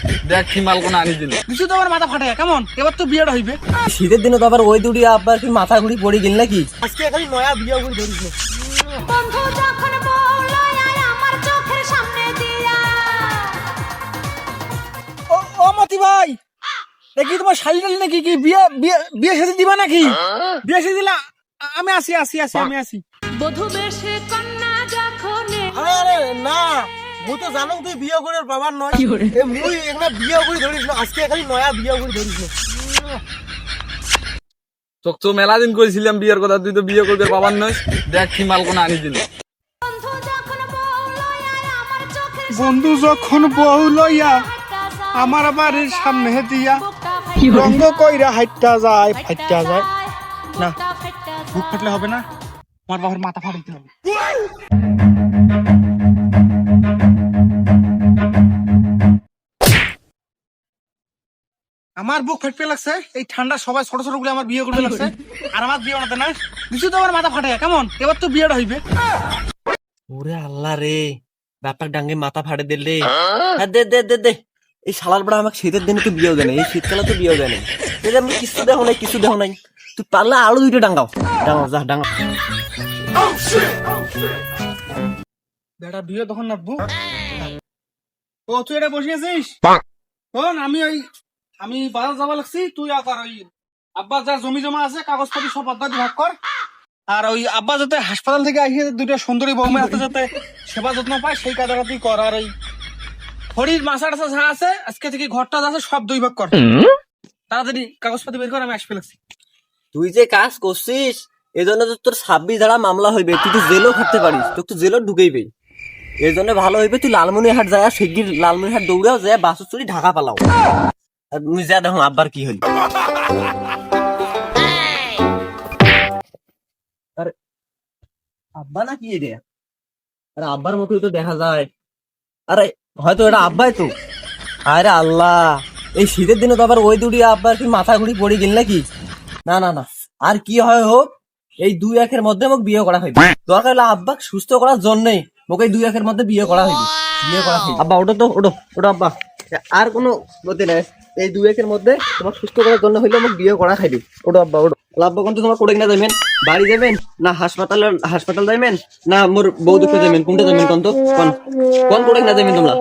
দেখ কি মাল কোন আনি দিল কিছু তো আমার মাথা ফাটে কেমন এবার তো বিয়েটা হইবে শীতের দিনে তো আবার ওই দুটি আব্বার কি মাথা ঘুরি পড়ে গেল নাকি? আজকে খালি নয়া বিয়ে করে ধরিস না। বন্ধু যখন বললো আর আমার চোখের সামনে দিয়া ও মতি ভাই দেখি তোমার শালি টালি নাকি কি বিয়ে বিয়ে বিয়ে সাথে দিবা নাকি? বিয়ে সাথে দিলা আমি আমি আসি। বধূ বেশে কন্যা যখন আরে আরে না মুই তো জানো তুই বিয়ে করে বাবার নয় এ মুই একটা বিয়ে করে ধরিস না আজকে খালি নয়া বিয়ে করে ধরিস না। তোক তো মেলা দিন কইছিলাম বিয়ের কথা, তুই তো বিয়ে করবে বাবার নয়। দেখ কি মাল কোন আনি দিল বন্ধু যখন বললো আর আমার চোখের বন্ধু যখন বউ লইয়া আমার বাড়ির সামনে দিয়া রঙ্গ কইরা হাইটটা যায় ফাইটটা যায় না বুক ফাটলে হবে না, আমার বাবার মাথা ফাটাইতে হবে। আমার বুক ফাটতে লাগছে এই ঠান্ডা সবাই ছোট ছোট গুলো আমার বিয়ে করতে লাগছে আর আমার বিয়ে বানাতে না কিছু তো আমার মাথা ফাটে কেমন এবার তো বিয়েটা হইবে। ওরে আল্লাহ রে, ব্যাপার ডাঙ্গে মাথা ফাটে দিলে। হ্যাঁ দে দে দে দে, এই শালার বড় আমাকে শীতের দিনে তো বিয়েও দেয় না, এই শীতকালে তো বিয়েও দেয় না। আমি কিছু দেখো নাই, কিছু দেখো নাই, তুই পারলে আরো দুইটা ডাঙ্গাও ডাঙ্গাও যা ডাঙ্গাও। বেটা বিয়ে তখন নাচবো। ও তুই এটা বসে আছিস শোন, আমি বাজার যাবা লাগছি, তুই আবার ওই আব্বা যা জমি জমা আছে কাগজপাতি সব আড্ডা ভাগ কর। আর ওই আব্বা যাতে হাসপাতাল থেকে আসে দুইটা সুন্দরী বৌমা হাতে যাতে সেবা যত্ন পায় সেই কাজটা তুই কর। আর ওই হরির মাছা টাছা যা আছে আজকে থেকে ঘরটা যা আছে সব দুই ভাগ কর, তাড়াতাড়ি কাগজপাতি বের কর, আমি আসবে লাগছি। তুই যে কাজ করছিস এই জন্য তো তোর 26 ধারা মামলা হইবে, তুই তো জেলও খাটতে পারিস, তোকে তো জেলও ঢুকেইবে। এই জন্য ভালো হইবে তুই লালমনিরহাট যায়, শিগগির লালমনিরহাট দৌড়াও যায় বাসু চুরি ঢাকা পালাও। আর তুমি যা দেখো আব্বার কি হইল। আরে আব্বা না কি রে? আরে আব্বার মতোই তো দেখা যায়। আরে হয়তো এটা আব্বাই তো। আরে আল্লাহ, এই শীতের দিনে তো আবার ওই দুটি আব্বার কি মাথা ঘুরি পড়ে গেল নাকি? না না না, আর কি হয় হোক এই 2-1 মধ্যে মোক বিয়ে করা হইবে। দরকার হলে আব্বা সুস্থ করার জন্যই মোক এই 2-1 মধ্যে বিয়ে করা হইবে। বিয়ে করা হইবে আব্বা, ওটা তো ওটো ওটা আব্বা, আর কোনো গতি নাই। এই 2-1 মধ্যে তোমার সুস্থ করার জন্য হইলে মোক বিয়ে করা খাইবে। ওটো আব্বা ওটো। আব্বা কোন তোমার কোড়ে কিনা যাবেন, বাড়ি যাবেন না হাসপাতাল যাবেন না মোর বউ দুঃখে যাবেন, কোনটা যাবেন কোন তো কোন কোন কোড়ে কিনা যাবেন তোমরা?